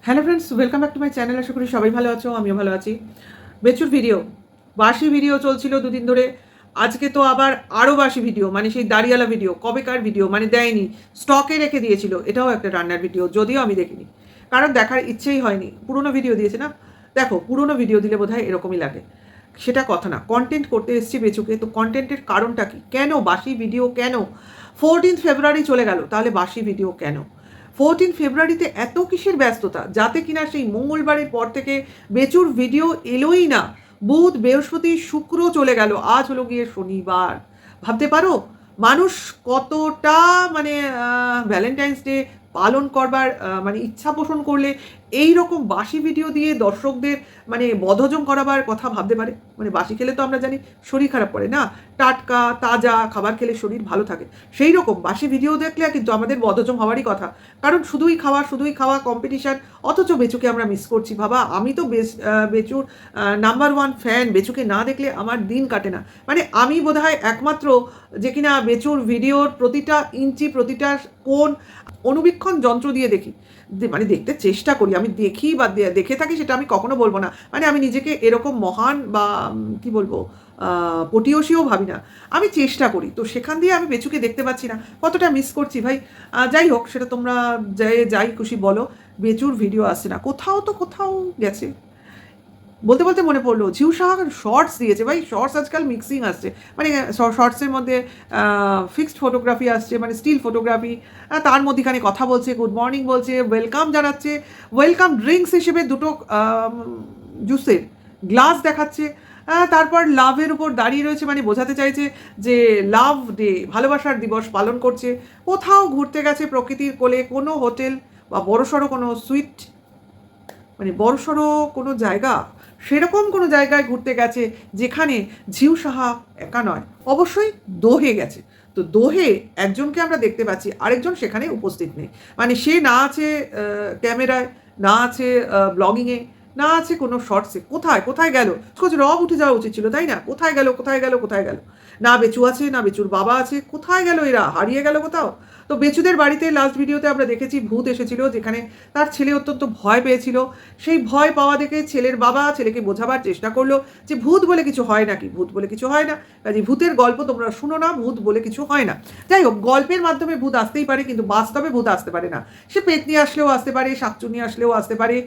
Hello friends, welcome back to my channel. আশা করি সবাই ভালো আছো, আমিও ভালো আছি। বেচুর ভিডিও, বাসি ভিডিও চলছিল দুদিন ধরে। আজকে তো আবার আরও বাসি ভিডিও, মানে সেই দাড়িওয়ালা ভিডিও, কবেকার ভিডিও, মানে দেয়নি, স্টকে রেখে দিয়েছিল। এটাও একটা রান্নার ভিডিও, যদিও আমি দেখিনি, কারণ দেখার ইচ্ছেই হয়নি। পুরোনো ভিডিও দিয়েছে না। দেখো, পুরোনো ভিডিও দিলে বোধহয় এরকমই লাগে, সেটা কথা না। কন্টেন্ট করতে এসছি বেচুকে, তো কন্টেন্টের কারণটা কি? কেন বাসি ভিডিও? কেন 14 ফেব্রুয়ারি চলে গেল, তাহলে বাসি ভিডিও কেন? 14 ফেব্রুয়ারিতে এত কিসের ব্যস্ততা, যাতে কিনা সেই মঙ্গলবারের পর থেকে বেচুর ভিডিও এলোই না। বুধ, বৃহস্পতি, শুক্র চলে গেল, আজ হলো গিয়ে শনিবার। ভাবতে পারো মানুষ কতটা মানে ভ্যালেন্টাইন্স ডে পালন করবার মানে ইচ্ছা পোষণ করলে এই রকম বাসি ভিডিও দিয়ে দর্শকদের মানে বদহজম করাবার কথা ভাবতে পারে। মানে বাসি খেলে তো আমরা জানি শরীর খারাপ করে না, টাটকা তাজা খাবার খেলে শরীর ভালো থাকে। সেই রকম বাসি ভিডিও দেখলে কিন্তু আমাদের বদহজম হওয়ারই কথা, কারণ শুধুই খাওয়া কম্পিটিশান। অথচ বেচুকে আমরা মিস করছি। ভাবা, আমি তো বেচুর নাম্বার 1 ফ্যান। বেচুকে না দেখলে আমার দিন কাটে না। মানে আমি বোধহয় একমাত্র যে কিনা বেচুর ভিডিওর প্রতিটা ইঞ্চি, প্রতিটা কোণ অনুবীক্ষণ যন্ত্র দিয়ে দেখি, মানে দেখতে চেষ্টা করি। আমি দেখি বা দেখে থাকি সেটা আমি কখনো বলবো না। মানে আমি নিজেকে এরকম মহান বা কি বলবো পটিয়সীও ভাবি না। আমি চেষ্টা করি, তো সেখান দিয়ে আমি বেচুকে দেখতে পাচ্ছি না। কতটা মিস করছি ভাই। যাই হোক, সেটা তোমরা যাই খুশি বলো, বেচুর ভিডিও আসছে না। কোথাও তো কোথাও গেছে। বলতে বলতে মনে পড়লো, ঝিউ সাহা শর্টস দিয়েছে ভাই। শর্টস আজকাল মিক্সিং আসছে, মানে শর্টসের মধ্যে ফিক্সড ফটোগ্রাফি আসছে, মানে স্টিল ফটোগ্রাফি। তার মধ্যেখানে কথা বলছে, গুড মর্নিং বলছে, ওয়েলকাম জানাচ্ছে, ওয়েলকাম ড্রিঙ্কস হিসেবে দুটো জুসের গ্লাস দেখাচ্ছে। তারপর লাভের উপর দাঁড়িয়ে রয়েছে, মানে বোঝাতে চাইছে যে লাভ ডে, ভালোবাসার দিবস পালন করছে। কোথাও ঘুরতে গেছে প্রকৃতির কোলে, কোনো হোটেল বা বড়সড় কোনো সুইট, মানে বড়সড় কোনো জায়গা, সেরকম কোনো জায়গায় ঘুরতে গেছে যেখানে ঝিউ সাহা একা নয়, অবশ্যই দোহে গেছে। তো দোহে একজনকে আমরা দেখতে পাচ্ছি, আরেকজন সেখানে উপস্থিত নেই। মানে সে না আছে ক্যামেরায়, না আছে ব্লগিংয়ে, না আছে কোনো শর্টসে। কোথায় কোথায় গেল? খোঁজ রব উঠে যাওয়া উচিত ছিল, তাই না? কোথায় গেল, কোথায় গেল, কোথায় গেল? না বেচু আছে, না বেচুর বাবা আছে, কোথায় গেল এরা? হারিয়ে গেল কোথাও। তো বেচুদের বাড়িতে লাস্ট ভিডিওতে আমরা দেখেছি ভূত এসেছিল, যেখানে তার ছেলে অত্যন্ত ভয় পেয়েছিল। সেই ভয় পাওয়া দেখে ছেলের বাবা ছেলেকে বোঝাবার চেষ্টা করলো যে ভূত বলে কিছু হয় নাকি, ভূত বলে কিছু হয় না, কাজে ভূতের গল্প তোমরা শুনো না, ভূত বলে কিছু হয় না। যাই হোক, গল্পের মাধ্যমে ভূত আসতেই পারে, কিন্তু বাস্তবে ভূত আসতে পারে না। সে পেতনি আসলেও আসতে পারে, শাকচুনি আসলেও আসতে পারে,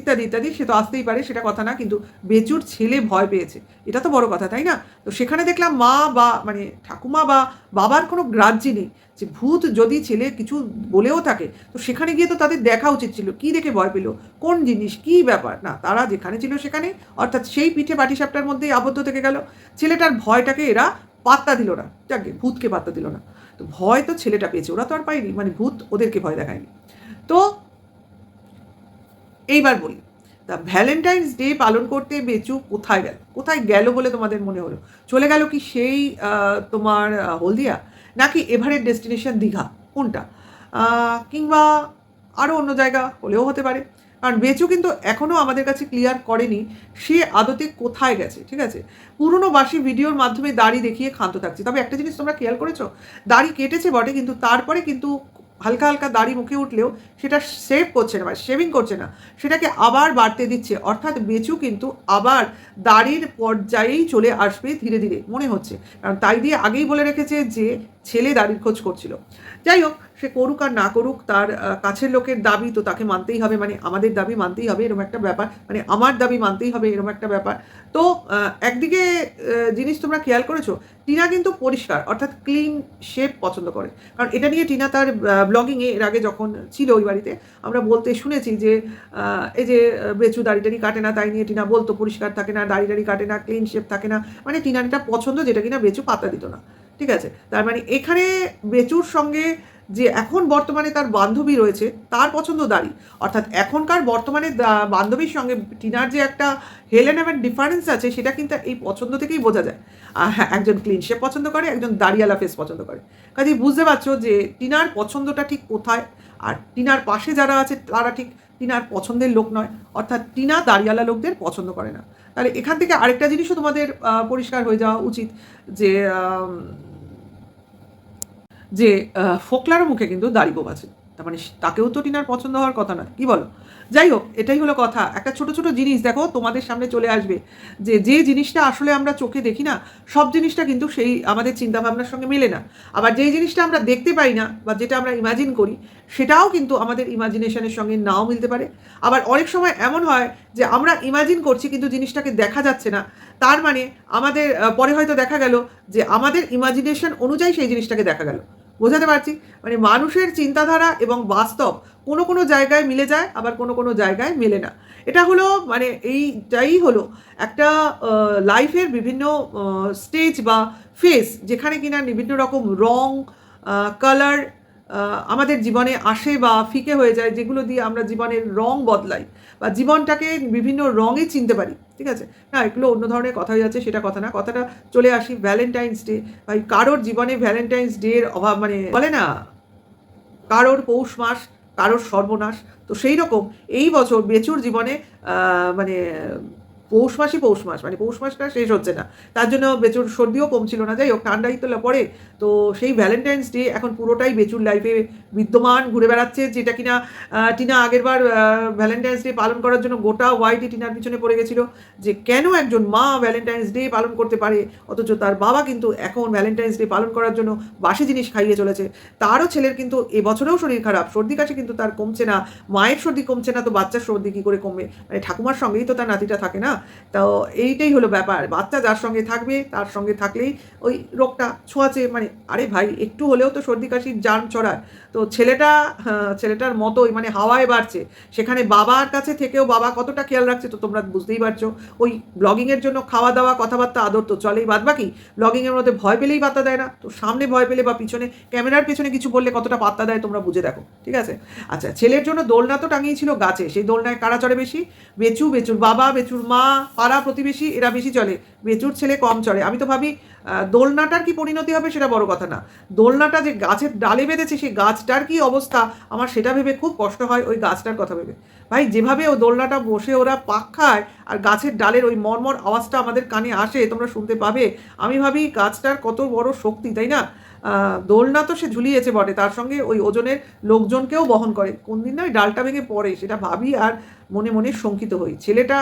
ইত্যাদি ইত্যাদি, সে তো আসতেই পারে, সেটা কথা না। কিন্তু বেচুর ছেলে ভয় পেয়েছে, এটা তো বড় কথা, তাই না? তো সেখানে দেখলাম মা বা মানে ঠাকুমা বা বাবার কোনো গ্রাহ্যই নেই যে ভূত যদি ছেলে কিছু বলেও থাকে, তো সেখানে গিয়ে তো তাদের দেখা উচিত ছিল। কী দেখে ভয় পেল, কোন জিনিস, কী ব্যাপার? না, তারা যেখানে ছিল সেখানে, অর্থাৎ সেই পিঠে পাটিসাপটার মধ্যেই আবদ্ধ থেকে গেল। ছেলেটার ভয়টাকে এরা পাত্তা দিল না, যাকে ভূতকে পাত্তা দিল না। তো ভয় তো ছেলেটা পেয়েছে, ওরা তো আর পায়নি, মানে ভূত ওদেরকে ভয় দেখায়নি। তো এইবার বলি, তা ভ্যালেন্টাইন্স ডে পালন করতে বেচু কোথায় গেল? কোথায় গেল বলে তোমাদের মনে হলো? চলে গেল কি সেই তোমার হলদিয়া, নাকি এভারের ডেস্টিনেশন দীঘা? কোনটা? কিংবা আরও অন্য জায়গা হলেও হতে পারে। কারণ বেচু কিন্তু এখনও আমাদের কাছে ক্লিয়ার করেনি সে আদতে কোথায় গেছে। ঠিক আছে, পুরনো বাসি ভিডিওর মাধ্যমে দাড়ি দেখিয়ে ক্ষান্ত থাকছে। তবে একটা জিনিস তোমরা খেয়াল করেছো, দাড়ি কেটেছে বটে, কিন্তু তারপরে কিন্তু হালকা হালকা দাড়ি মুখে উঠলেও সেটা সেভ করছে না বা শেভিং করছে না, সেটাকে আবার বাড়তে দিচ্ছে। অর্থাৎ বেচু কিন্তু আবার দাড়ির পর্যায়েই চলে আসবে ধীরে ধীরে মনে হচ্ছে, কারণ তাই দিয়ে আগেই বলে রেখেছে যে ছেলে দাড়ির খোঁজ করছিল। যাই হোক, সে করুক আর না করুক, তার কাছের লোকের দাবি তো তাকে মানতেই হবে, মানে আমাদের দাবি মানতেই হবে এরকম একটা ব্যাপার, মানে আমার দাবি মানতেই হবে এরকম একটা ব্যাপার। তো একদিকে জিনিস তোমরা খেয়াল করেছো, টিনা কিন্তু পরিষ্কার অর্থাৎ ক্লিন শেপ পছন্দ করে। কারণ এটা নিয়ে টিনা তার ব্লগিংয়ে এর আগে যখন ছিল ওই বাড়িতে, আমরা বলতে শুনেছি যে এই যে বেচু দাড়ি টাড়ি কাটে না, তাই নিয়ে টিনা বলতো পরিষ্কার থাকে না, দাড়ি টাড়ি কাটে না, ক্লিন শেপ থাকে না। মানে টিনার এটা পছন্দ, যেটা কিনা বেচু পাত্তা দিত না। ঠিক আছে, তার মানে এখানে বেচুর সঙ্গে যে এখন বর্তমানে তার বান্ধবী রয়েছে তার পছন্দ দাড়ি, অর্থাৎ এখনকার বর্তমানে বান্ধবীর সঙ্গে টিনার যে একটা হেলেন এবং ডিফারেন্স আছে, সেটা কিন্তু এই পছন্দ থেকেই বোঝা যায়। হ্যাঁ, একজন ক্লিন শেপ পছন্দ করে, একজন দাড়িওয়ালা ফেস পছন্দ করে। কাজেই বুঝতে পারছো যে টিনার পছন্দটা ঠিক কোথায়, আর টিনার পাশে যারা আছে তারা ঠিক টিনার পছন্দের লোক নয়, অর্থাৎ টিনা দাড়িওয়ালা লোকদের পছন্দ করে না। তাহলে এখান থেকে আরেকটা জিনিসও তোমাদের পরিষ্কার হয়ে যাওয়া উচিত যে যে ফোকলারও মুখে কিন্তু দাড়ি গোপ আছে। তার মানে তাকেও তো টিনার পছন্দ হওয়ার কথা না, কি বলো? যাই হোক, এটাই হলো কথা। একটা ছোট ছোট জিনিস দেখো তোমাদের সামনে চলে আসবে, যে যে জিনিসটা আসলে আমরা চোখে দেখি না, সব জিনিসটা কিন্তু সেই আমাদের চিন্তাভাবনার সঙ্গে মেলে না। আবার যেই জিনিসটা আমরা দেখতে পাই না বা যেটা আমরা ইমাজিন করি, সেটাও কিন্তু আমাদের ইমাজিনেশনের সঙ্গে নাও মিলতে পারে। আবার অনেক সময় এমন হয় যে আমরা ইমাজিন করছি কিন্তু জিনিসটাকে দেখা যাচ্ছে না, তার মানে আমাদের পরে হয়তো দেখা গেল যে আমাদের ইমাজিনেশন অনুযায়ী সেই জিনিসটাকে দেখা গেল। বোঝাতে পারছি? মানে মানুষের চিন্তাধারা এবং বাস্তব কোনো কোনো জায়গায় মিলে যায়, আবার কোনো কোনো জায়গায় মেলে না। এটা হলো মানে এইটাই হলো একটা লাইফের বিভিন্ন স্টেজ বা ফেজ, যেখানে কিনা বিভিন্ন রকম রং, কালার আমাদের জীবনে আসে বা ফিকে হয়ে যায়, যেগুলো দিয়ে আমরা জীবনের রং বদলাই বা জীবনটাকে বিভিন্ন রঙে চিনতে পারি। ঠিক আছে? না, এগুলো অন্য ধরনের কথা হয়ে যাচ্ছে, সেটা কথা না। কথাটা চলে আসি ভ্যালেন্টাইন্স ডে। ভাই, কারোর জীবনে ভ্যালেন্টাইন্স ডে এর অভাব, মানে বলে না, কারোর পৌষ মাস, কারোর সর্বনাশ। তো সেই রকম এই বছর বেচুর জীবনে মানে পৌষ মাসই পৌষ মাস, মানে পৌষ মাসটা শেষ হচ্ছে না, তার জন্য বেচুর সর্দিও কমছিল না। যাই হোক, ঠান্ডাই তো পড়ে। তো সেই ভ্যালেন্টাইন্স ডে এখন পুরোটাই বেচুর লাইফে বিদ্যমান, ঘুরে বেড়াচ্ছে, যেটা কিনা টিনা আগেরবার ভ্যালেন্টাইন্স ডে পালন করার জন্য গোটা ওয়াইটি টিনার পিছনে পড়ে গেছিলো, যে কেন একজন মা ভ্যালেন্টাইন্স ডে পালন করতে পারে, অথচ তার বাবা কিন্তু এখন ভ্যালেন্টাইন্স ডে পালন করার জন্য বাসি জিনিস খাইয়ে চলেছে। তারও ছেলের কিন্তু এবছরেও শরীর খারাপ, সর্দি কাশি কিন্তু তার কমছে না। মায়ের সর্দি কমছে না, তো বাচ্চার সর্দি কী করে কমবে? মানে ঠাকুমার সঙ্গেই তো তার নাতিটা থাকে না। তো এইটাই হলো ব্যাপার, বাচ্চা যার সঙ্গে থাকবে তার সঙ্গে থাকলেই ওই রোগটা ছোঁয়াচে। মানে আরে ভাই, একটু হলেও তো সর্দি কাশির জান চড়ায়। তো ছেলেটার মতোই মানে হাওয়ায় বাড়ছে, সেখানে বাবার কাছে থেকেও বাবা কতটা খেয়াল রাখছে তো তোমরা বুঝতেই পারছো। ওই ব্লগিংয়ের জন্য খাওয়া দাওয়া কথাবার্তা আদর তো চলেই, বাদ বাকি ব্লগিংয়ের মধ্যে ভয় পেলেই পাত্তা দেয় না, তো সামনে ভয় পেলে বা পিছনে ক্যামেরার পেছনে কিছু বললে কতটা পাত্তা দেয় তোমরা বুঝে দেখো। ঠিক আছে? আচ্ছা, ছেলের জন্য দোলনা তো টাঙিয়েছিল গাছে, সেই দোলনায় কারা চড়ে বেশি? বেচুর বাবা, বেচুর মা, পাড়া প্রতিবেশী, এরা বেশি চলে, বেচুর ছেলে কম চড়ে। আমি তো ভাবি দোলনাটার কি পরিণতি হবে সেটা বড় কথা না, দোলনাটা যে গাছের ডালে বেঁধেছে সেই গাছটার কি অবস্থা আমার সেটা ভেবে খুব কষ্ট হয়, ওই গাছটার কথা ভেবে। ভাই, যেভাবে ও দোলনাটা বসে ওরা পাক খায় আর গাছের ডালের ওই মর্মর আওয়াজটা আমাদের কানে আসে, তোমরা শুনতে পাবে, আমি ভাবি গাছটার কত বড় শক্তি, তাই না? দোলনা তো সে ঝুলিয়েছে বটে, তার সঙ্গে ওই ওজনের লোকজনকেও বহন করে, কোন দিন না ওই ডালটা ভেঙে পড়ে, সেটা ভাবি আর মনে মনে শঙ্কিত হই। ছেলেটা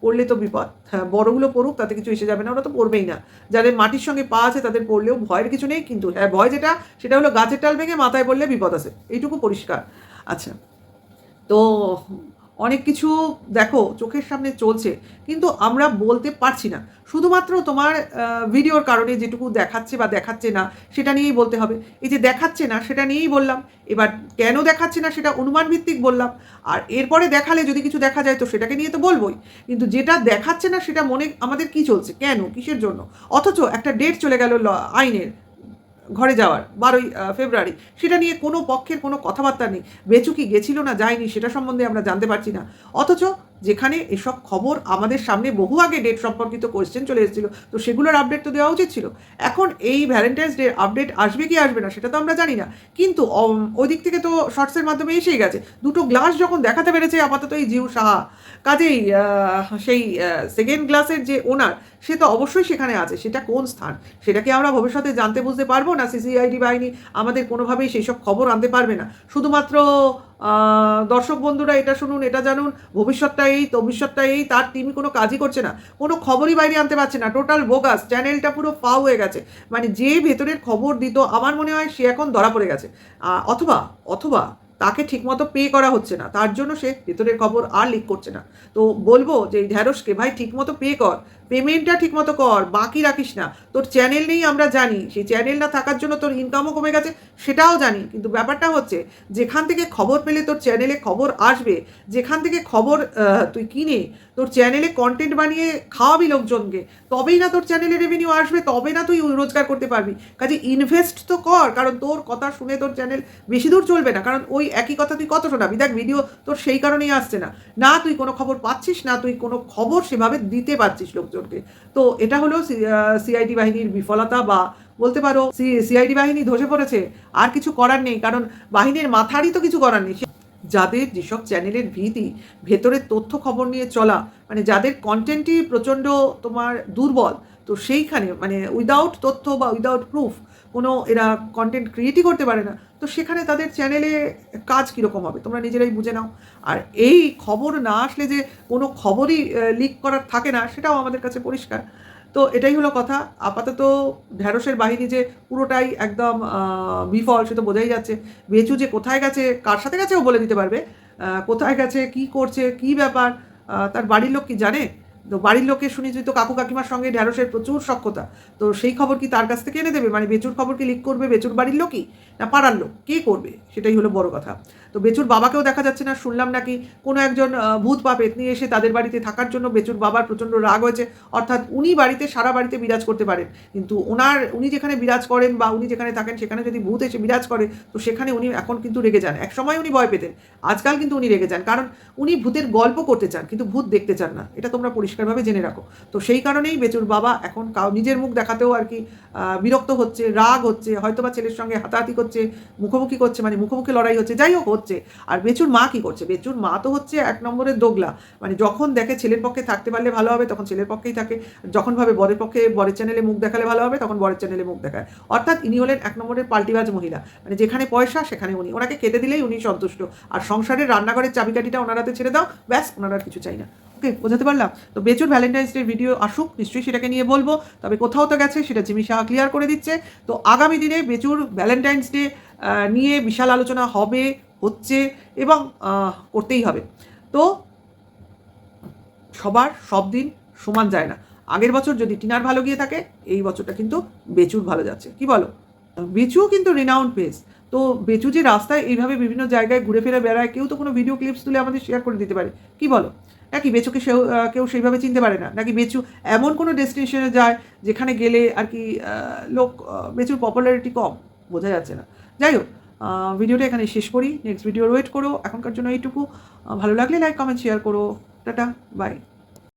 পড়লে তো বিপদ। হ্যাঁ, বড়গুলো পড়ুক, তাতে কিছু এসে যাবে না, ওরা তো পড়বেই না। যাদের মাটির সঙ্গে পা আছে তাদের পড়লেও ভয়ের কিছু নেই, কিন্তু হ্যাঁ, ভয় যেটা, সেটা হলো গাছের ডাল ভেঙে মাথায় পড়লে বিপদ আছে, এইটুকু পরিষ্কার। আচ্ছা, তো অনেক কিছু দেখো চোখের সামনে চলছে, কিন্তু আমরা বলতে পারছি না, শুধুমাত্র তোমার ভিডিওর কারণে যেটুকু দেখাচ্ছে বা দেখাচ্ছে না সেটা নিয়েই বলতে হবে। এই যে দেখাচ্ছে না সেটা নিয়েই বললাম, এবার কেন দেখাচ্ছে না সেটা অনুমান ভিত্তিক বললাম, আর এরপরে দেখালে যদি কিছু দেখা যায় তো সেটাকে নিয়ে তো বলবোই। কিন্তু যেটা দেখাচ্ছে না সেটা মনে আমাদের কি চলছে, কেন, কিসের জন্য? অথচ একটা ডেট চলে গেল আইনের ঘরে যাওয়ার 12ই ফেব্রুয়ারি, সেটা নিয়ে কোনো পক্ষের কোনো কথাবার্তা নেই। বেচু কি গেছিল না যায়নি সেটা সম্বন্ধে আমরা জানতে পারছি না, অথচ যেখানে এসব খবর আমাদের সামনে বহু আগে ডেট সম্পর্কিত কোয়েশ্চেন চলে এসেছিল, তো সেগুলোর আপডেট তো দেওয়া উচিত ছিল। এখন এই ভ্যালেন্টাইন্স ডে আপডেট আসবে কি আসবে না সেটা তো আমরা জানি না, কিন্তু ওই দিক থেকে তো শর্টসের মাধ্যমে এসেই গেছে। দুটো গ্লাস যখন দেখাতে পেরেছে আপাতত এই জিউ সাহা, কাজেই সেই সেকেন্ড গ্লাসের যে ওনার, সে তো অবশ্যই সেখানে আছে। সেটা কোন স্থান সেটা কি আমরা ভবিষ্যতে জানতে বুঝতে পারবো না? সিসিআইডি বাহিনী আমাদের কোনোভাবেই সেই সব খবর আনতে পারবে না। শুধুমাত্র দর্শক বন্ধুরা এটা শুনুন, এটা জানুন, ভবিষ্যৎটা এই, তার টিমই কোনো কাজই করছে না, কোনো খবরই বাইরে আনতে পারছে না, টোটাল বোগাস, চ্যানেলটা পুরো ফাও হয়ে গেছে। মানে যে ভেতরের খবর দিত আমার মনে হয় সে এখন ধরা পড়ে গেছে, অথবা তাকে ঠিকমতো পে করা হচ্ছে না, তার জন্য সে ভেতরের খবর আর লিক করছে না। তো বলবো যে এই ঢ্যাঁড়সকে, ভাই ঠিকমতো পে কর, পেমেন্টটা ঠিকমতো কর, বাকি রাখিস না। তোর চ্যানেল নেই আমরা জানি, সেই চ্যানেল না থাকার জন্য তোর ইনকামও কমে গেছে সেটাও জানি, কিন্তু ব্যাপারটা হচ্ছে যেখান থেকে খবর পেলে তোর চ্যানেলে খবর আসবে, যেখান থেকে খবর তুই কিনে তোর চ্যানেলে কন্টেন্ট বানিয়ে খাওয়াবি লোকজনকে, তবেই না তোর চ্যানেলে রেভিনিউ আসবে, তবে না তুই রোজগার করতে পারবি। কাজে ইনভেস্ট তো কর, কারণ তোর কথা শুনে তোর চ্যানেল বেশি দূর চলবে না, কারণ ওই একই কথা তুই কত শোনাবি। দেখ, ভিডিও তোর সেই কারণেই আসছে না, না তুই কোনো খবর পাচ্ছিস, না তুই কোনো খবর সেভাবে দিতে পারছিস লোকজনকে। তো এটা হলো সিআইডি বাহিনীর বিফলতা, বা বলতে পারো সিআইডি বাহিনী ধসে পড়েছে, আর কিছু করার নেই, কারণ বাহিনীর মাথারই তো কিছু করার নেই। যাদের যেসব চ্যানেলের ভেতরের তথ্য খবর নিয়ে চলা, মানে যাদের কন্টেন্টই প্রচণ্ড তোমার দুর্বল, তো সেইখানে মানে উইদাউট তথ্য বা উইদাউট প্রুফ কোনো এরা কন্টেন্ট ক্রিয়েটই করতে পারে না, তো সেখানে তাদের চ্যানেলে কাজ কীরকম হবে তোমরা নিজেরাই বুঝে নাও। আর এই খবর না আসলে যে কোনো খবরই লিক করার থাকে না, সেটাও আমাদের কাছে পরিষ্কার। তো এটাই হলো কথা। আপাতত ঢ্যাঁড়সের বাহিনী যে পুরোটাই একদম বিফল, সে তো বোঝাই যাচ্ছে। বেচু যে কোথায় গেছে, কার সাথে গেছে ও বলে দিতে পারবে। কোথায় গেছে, কি করছে, কি ব্যাপার, তার বাড়ির লোক কি জানে? তো বাড়ির লোকে শুনেছি তো কাকু কাকিমার সঙ্গে ঢ্যাঁড়সের প্রচুর সখ্যতা। তো সেই খবর কি তার কাছ থেকে এনে দেবে? মানে বেচুর খবর কি লিক করবে বেচুর বাড়ির লোকই, না পাড়ার লোক? কে করবে? সেটাই হলো বড় কথা। তো বেচুর বাবাকেও দেখা যাচ্ছে না, শুনলাম নাকি কোনো একজন ভূত বা পেতনি এসে তাদের বাড়িতে থাকার জন্য বেচুর বাবার প্রচণ্ড রাগ হয়েছে। অর্থাৎ উনি বাড়িতে সারা বাড়িতে বিরাজ করতে পারেন, কিন্তু উনি যেখানে বিরাজ করেন বা উনি যেখানে থাকেন সেখানে যদি ভূত এসে বিরাজ করে, তো সেখানে উনি এখন কিন্তু রেগে যান। একসময় উনি ভয় পেতেন, আজকাল কিন্তু উনি রেগে যান, কারণ উনি ভূতের গল্প করতে চান কিন্তু ভূত দেখতে চান না। এটা তোমরা পরিষ্কারভাবে জেনে রাখো। তো সেই কারণেই বেচুর বাবা এখন নিজের মুখ দেখাতেও আর কি বিরক্ত হচ্ছে, রাগ হচ্ছে, হয়তো বা ছেলের সঙ্গে হাতাহাতি করছে, মুখোমুখি করছে, মানে মুখোমুখি লড়াই হচ্ছে, যাই হোক হচ্ছে। আর বেচুর মা কী করছে? বেচুর মা তো হচ্ছে এক নম্বরের দোগলা। মানে যখন দেখে ছেলের পক্ষে থাকতে পারলে ভালো হবে তখন ছেলের পক্ষেই থাকে, যখন ভাবে বরের পক্ষে বরের চ্যানেলে মুখ দেখালে ভালো হবে তখন বরের চ্যানেলে মুখ দেখায়। অর্থাৎ ইনি হলেন এক নম্বরের পাল্টিবাজ মহিলা। মানে যেখানে পয়সা সেখানে উনি, ওনাকে খেতে দিলেই উনি সন্তুষ্ট। আর সংসারের রান্নাঘরের চাবিকাঠিটা ওনার হাতে ছেড়ে দাও, ব্যাস, ওনারা আর কিছু চাই না। ওকে, বোঝাতে পারলাম? তো বেচুর ভ্যালেন্টাইন্স ডে ভিডিও আসুক, নিশ্চয়ই সেটাকে নিয়ে বলবো। তবে কোথাও তো গেছে, সেটা জিমি সাহা ক্লিয়ার করে দিচ্ছে। তো আগামী দিনে বেচুর ভ্যালেন্টাইন্স ডে নিয়ে বিশাল আলোচনা হবে, হচ্ছে, এবং করতেই হবে। তো সবার সব দিন সমান যায় না। আগের বছর যদি টিনার ভালো গিয়ে থাকে, এই বছরটা কিন্তু বেচুর ভালো যাচ্ছে, কি বলো? বেচুও কিন্তু রিনাউন্ড পেজ। তো বেচু যে রাস্তায় এইভাবে বিভিন্ন জায়গায় ঘুরে ফিরে বেড়ায়, কেউ তো কোনো ভিডিও ক্লিপস তুলে আমাদের শেয়ার করে দিতে পারে, কি বলো? নাকি বেচুকে কেউ সেইভাবে চিনতে পারে না? নাকি বেচু এমন কোনো ডেস্টিনেশনে যায় যেখানে গেলে আর কি লোক বেচুর পপুলারিটি কম? বোঝা যাচ্ছে না। যাই হোক, ভিডিওটা এখানে শেষ করি, নেক্সট ভিডিওর ওয়েট করো। এখনকার জন্য এইটুকু। ভালো লাগলে লাইক কমেন্ট শেয়ার করো। Tata, by.